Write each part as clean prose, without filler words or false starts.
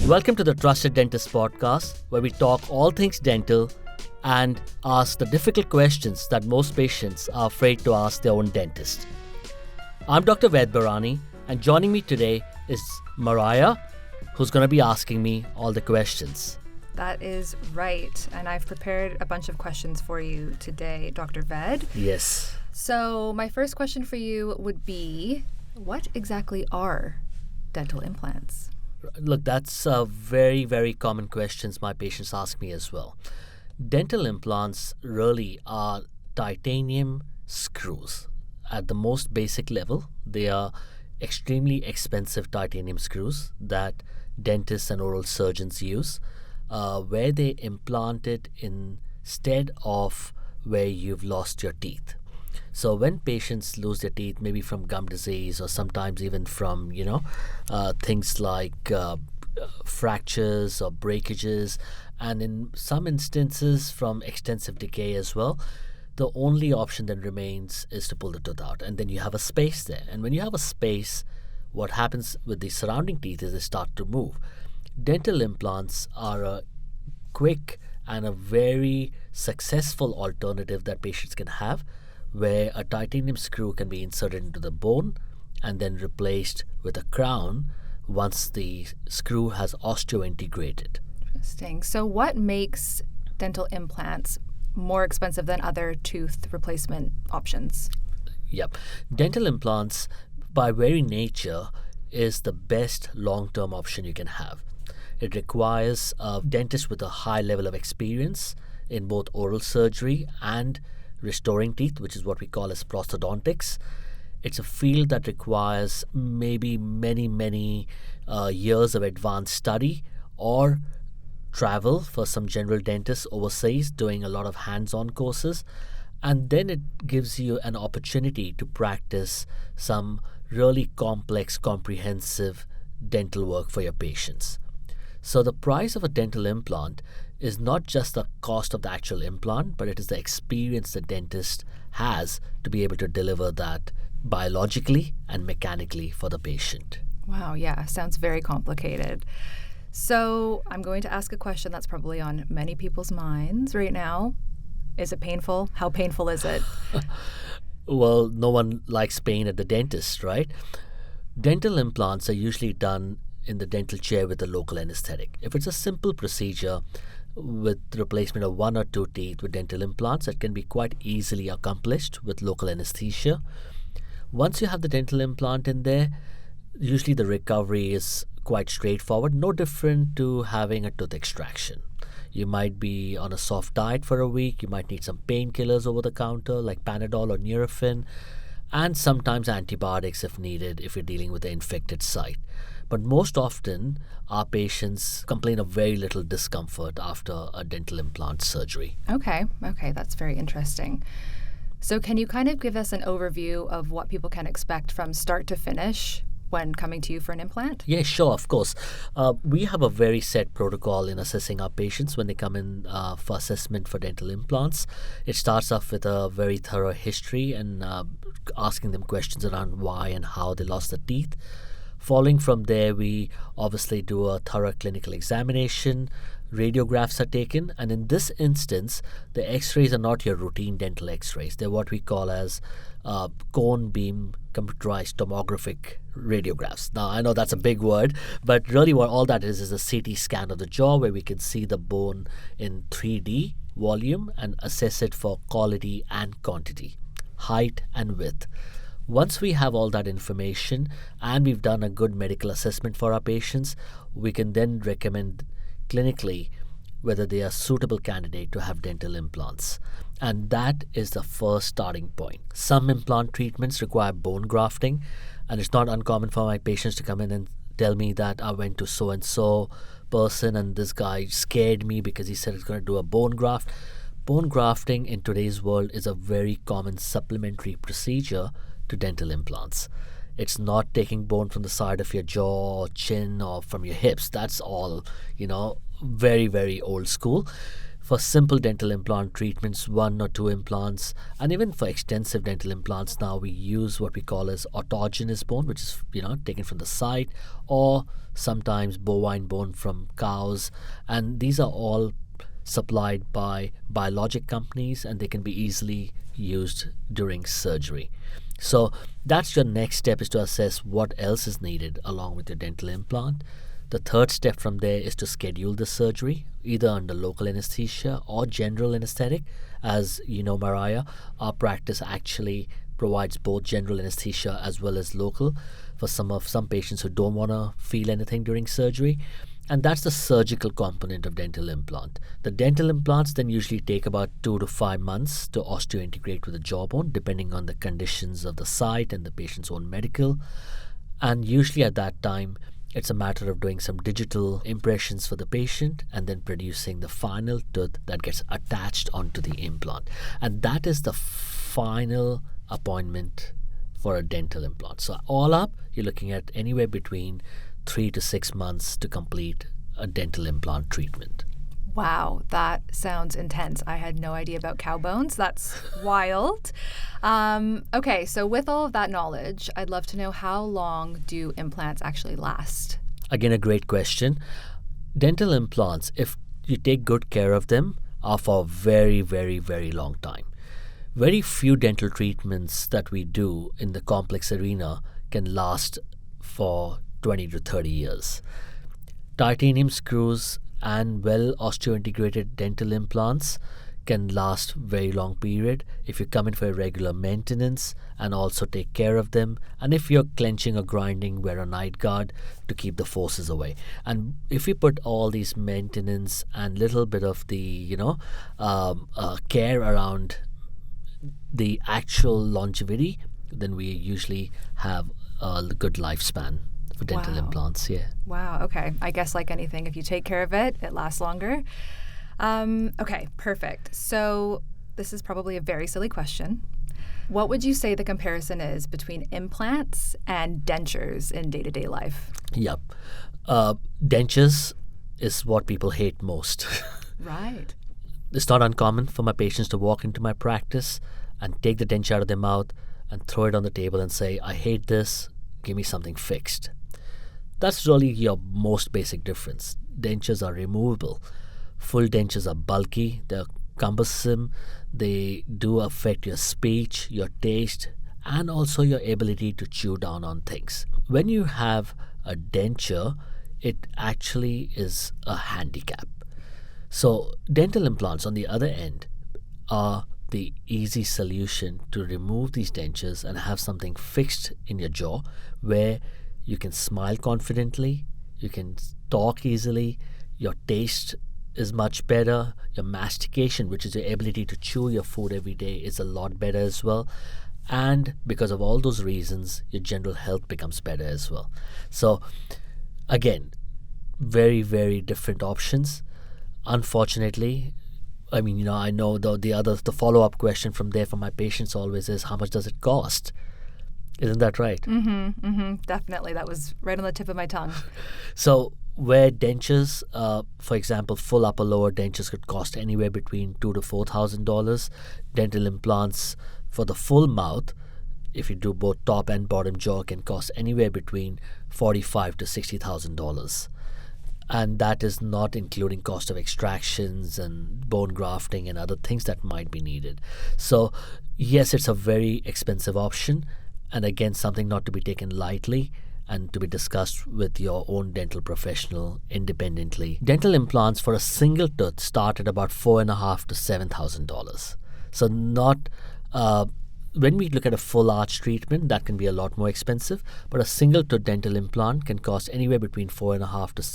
Welcome to the Trusted Dentist Podcast, where we talk all things dental and ask the difficult questions that most patients are afraid to ask their own dentist. I'm Dr. Ved Barani, and joining me today is Mariah, who's going to be asking me all the questions. That is right. And I've prepared a bunch of questions for you today, Dr. Ved. Yes. So my first question for you would be, what exactly are dental implants? Look, that's a very, very common questions my patients ask me as well. Dental implants really are titanium screws. At the most basic level, they are extremely expensive titanium screws that dentists and oral surgeons use, where they implant it instead of where you've lost your teeth. So when patients lose their teeth, maybe from gum disease or sometimes even from, things like fractures or breakages, and in some instances from extensive decay as well, the only option that remains is to pull the tooth out. And then you have a space there. And when you have a space, what happens with the surrounding teeth is they start to move. Dental implants are a quick and a very successful alternative that patients can have, where a titanium screw can be inserted into the bone and then replaced with a crown once the screw has osteointegrated. Interesting. So what makes dental implants more expensive than other tooth replacement options? Yep. Dental implants, by very nature, is the best long-term option you can have. It requires a dentist with a high level of experience in both oral surgery and restoring teeth, which is what we call as prosthodontics. It's a field that requires maybe many years of advanced study or travel for some general dentists overseas doing a lot of hands-on courses. And then it gives you an opportunity to practice some really complex, comprehensive dental work for your patients. So the price of a dental implant is not just the cost of the actual implant, but it is the experience the dentist has to be able to deliver that biologically and mechanically for the patient. Wow, yeah, sounds very complicated. So I'm going to ask a question that's probably on many people's minds right now. Is it painful? How painful is it? Well, no one likes pain at the dentist, right? Dental implants are usually done in the dental chair with a local anesthetic. If it's a simple procedure with replacement of one or two teeth with dental implants, it can be quite easily accomplished with local anesthesia. Once you have the dental implant in there, usually the recovery is quite straightforward, no different to having a tooth extraction. You might be on a soft diet for a week, you might need some painkillers over the counter like Panadol or Nurofen, and sometimes antibiotics if needed if you're dealing with an infected site. But most often, our patients complain of very little discomfort after a dental implant surgery. Okay, that's very interesting. So can you kind of give us an overview of what people can expect from start to finish when coming to you for an implant? Yeah, sure, of course. We have a very set protocol in assessing our patients when they come in for assessment for dental implants. It starts off with a very thorough history and asking them questions around why and how they lost the teeth. Following from there, we obviously do a thorough clinical examination. Radiographs are taken, and in this instance, the x-rays are not your routine dental x-rays. They're what we call as cone beam computerized tomographic radiographs. Now, I know that's a big word, but really what all that is a CT scan of the jaw where we can see the bone in 3D volume and assess it for quality and quantity, height and width. Once we have all that information and we've done a good medical assessment for our patients, we can then recommend clinically whether they are suitable candidate to have dental implants. And that is the first starting point. Some implant treatments require bone grafting, and it's not uncommon for my patients to come in and tell me that I went to so-and-so person and this guy scared me because he said he's going to do a bone graft. Bone grafting in today's world is a very common supplementary procedure to dental implants. It's not taking bone from the side of your jaw or chin or from your hips. That's all, very, very old school. For For simple dental implant treatments, 1 or 2 implants, and even for extensive dental implants, now we use what we call as autogenous bone, which is taken from the site, or sometimes bovine bone from cows, and these are all supplied by biologic companies, and they can be easily used during surgery. So that's your next step, is to assess what else is needed along with your dental implant. The third step from there is to schedule the surgery, either under local anesthesia or general anesthetic. As you know, Mariah, our practice actually provides both general anesthesia as well as local for some patients who don't want to feel anything during surgery. And that's the surgical component of dental implant. The dental implants then usually take about 2 to 5 months to osteointegrate with the jawbone, depending on the conditions of the site and the patient's own medical. And usually at that time, it's a matter of doing some digital impressions for the patient and then producing the final tooth that gets attached onto the implant. And that is the final appointment for a dental implant. So all up, you're looking at anywhere between 3 to 6 months to complete a dental implant treatment. Wow, that sounds intense. I had no idea about cow bones. That's wild. Okay, so with all of that knowledge, I'd love to know, how long do implants actually last? Again, a great question. Dental implants, if you take good care of them, are for a very, very, very long time. Very few dental treatments that we do in the complex arena can last for 20 to 30 years. Titanium screws and well osteointegrated dental implants can last very long period if you come in for a regular maintenance and also take care of them, and if you're clenching or grinding, wear a night guard to keep the forces away. And if we put all these maintenance and little bit of the care around the actual longevity, then we usually have a good lifespan for dental implants. Wow, okay. I guess like anything, if you take care of it, it lasts longer. Okay, perfect. So this is probably a very silly question. What would you say the comparison is between implants and dentures in day-to-day life? Yep. Dentures is what people hate most. Right. It's not uncommon for my patients to walk into my practice and take the denture out of their mouth and throw it on the table and say, "I hate this, give me something fixed." That's really your most basic difference. Dentures are removable. Full dentures are bulky, they're cumbersome, they do affect your speech, your taste, and also your ability to chew down on things. When you have a denture, it actually is a handicap. So dental implants, on the other end, are the easy solution to remove these dentures and have something fixed in your jaw where you can smile confidently, you can talk easily, your taste is much better, your mastication, which is your ability to chew your food every day, is a lot better as well. And because of all those reasons, your general health becomes better as well. So again, very, very different options. Unfortunately, I know the follow-up question from my patients always is, how much does it cost? Isn't that right? Definitely. That was right on the tip of my tongue. So where dentures, for example, full upper lower dentures could cost anywhere between $2,000 to $4,000. Dental implants for the full mouth, if you do both top and bottom jaw, can cost anywhere between $45,000 to $60,000. And that is not including cost of extractions and bone grafting and other things that might be needed. So yes, it's a very expensive option, and again, something not to be taken lightly and to be discussed with your own dental professional independently. Dental implants for a single tooth start at about $4,500 to $7,000. So not when we look at a full arch treatment, that can be a lot more expensive, but a single tooth dental implant can cost anywhere between $4,500 to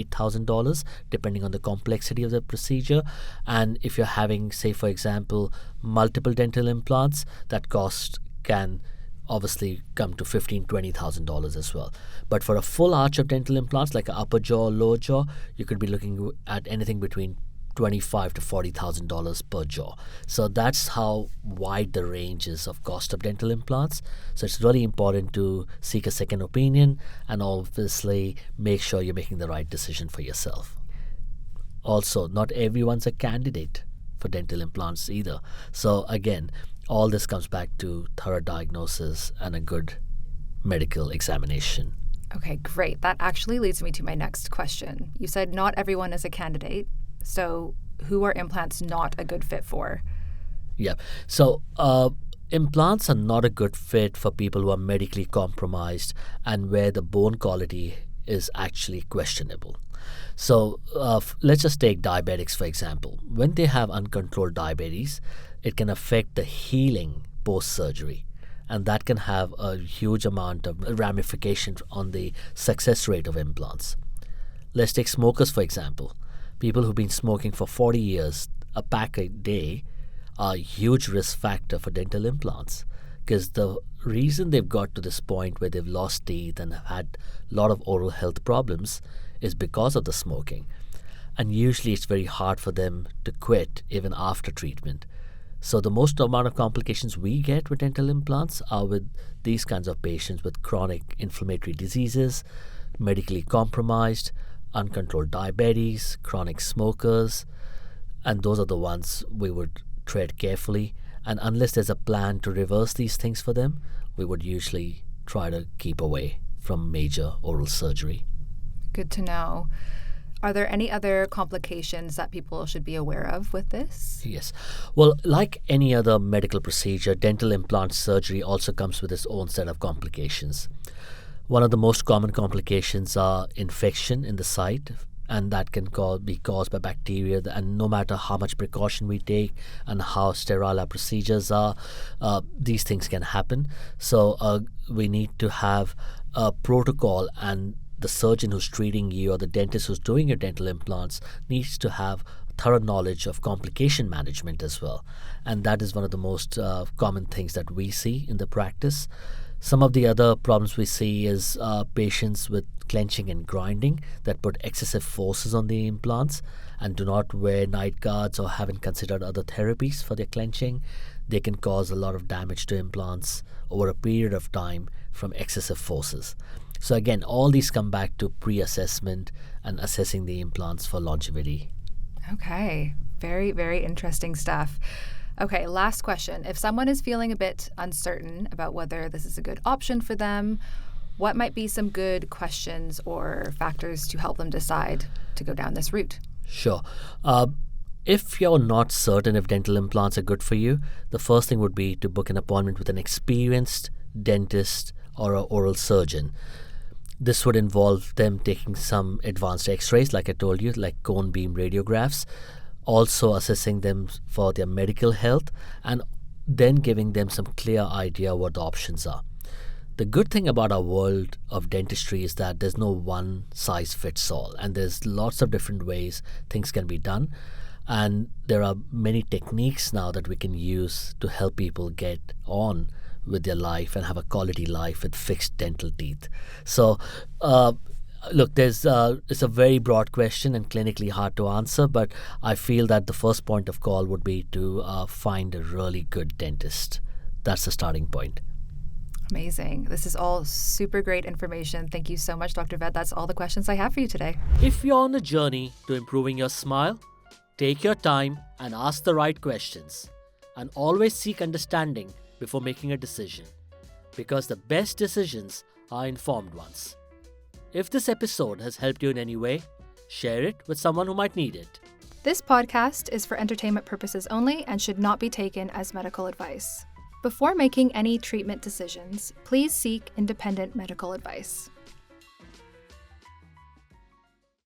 $8,000, depending on the complexity of the procedure. And if you're having, say, for example, multiple dental implants, that cost can obviously come to $15,000 to $20,000 as well. But for a full arch of dental implants, like an upper jaw, lower jaw, you could be looking at anything between $25,000 to $40,000 per jaw. So that's how wide the range is of cost of dental implants. So it's really important to seek a second opinion and obviously make sure you're making the right decision for yourself. Also, not everyone's a candidate for dental implants either. So again, all this comes back to thorough diagnosis and a good medical examination. Okay, great. That actually leads me to my next question. You said not everyone is a candidate. So who are implants not a good fit for? Yeah. So implants are not a good fit for people who are medically compromised and where the bone quality is actually questionable. So let's just take diabetics, for example. When they have uncontrolled diabetes, it can affect the healing post-surgery. And that can have a huge amount of ramifications on the success rate of implants. Let's take smokers, for example. People who've been smoking for 40 years, a pack a day, are a huge risk factor for dental implants. Because the reason they've got to this point where they've lost teeth and have had a lot of oral health problems is because of the smoking. And usually it's very hard for them to quit even after treatment. So the most amount of complications we get with dental implants are with these kinds of patients with chronic inflammatory diseases, medically compromised, uncontrolled diabetes, chronic smokers, and those are the ones we would tread carefully. And unless there's a plan to reverse these things for them, we would usually try to keep away from major oral surgery. Good to know. Are there any other complications that people should be aware of with this? Yes. Well, like any other medical procedure, dental implant surgery also comes with its own set of complications. One of the most common complications are infection in the site, and that can be caused by bacteria. And no matter how much precaution we take and how sterile our procedures are, these things can happen. So we need to have a protocol, and the surgeon who's treating you or the dentist who's doing your dental implants needs to have thorough knowledge of complication management as well. And that is one of the most common things that we see in the practice. Some of the other problems we see is patients with clenching and grinding that put excessive forces on the implants and do not wear night guards or haven't considered other therapies for their clenching. They can cause a lot of damage to implants over a period of time from excessive forces. So again, all these come back to pre-assessment and assessing the implants for longevity. Okay, very, very interesting stuff. Okay, last question. If someone is feeling a bit uncertain about whether this is a good option for them, what might be some good questions or factors to help them decide to go down this route? Sure. If you're not certain if dental implants are good for you, the first thing would be to book an appointment with an experienced dentist or an oral surgeon. This would involve them taking some advanced x-rays, like I told you, like cone beam radiographs, also assessing them for their medical health, and then giving them some clear idea what the options are. The good thing about our world of dentistry is that there's no one size fits all, and there's lots of different ways things can be done. And there are many techniques now that we can use to help people get on with their life and have a quality life with fixed dental teeth. So, look, it's a very broad question and clinically hard to answer, but I feel that the first point of call would be to find a really good dentist. That's the starting point. Amazing. This is all super great information. Thank you so much, Dr. Ved. That's all the questions I have for you today. If you're on a journey to improving your smile, take your time and ask the right questions. And always seek understanding before making a decision, because the best decisions are informed ones. If this episode has helped you in any way, share it with someone who might need it. This podcast is for entertainment purposes only and should not be taken as medical advice. Before making any treatment decisions, please seek independent medical advice.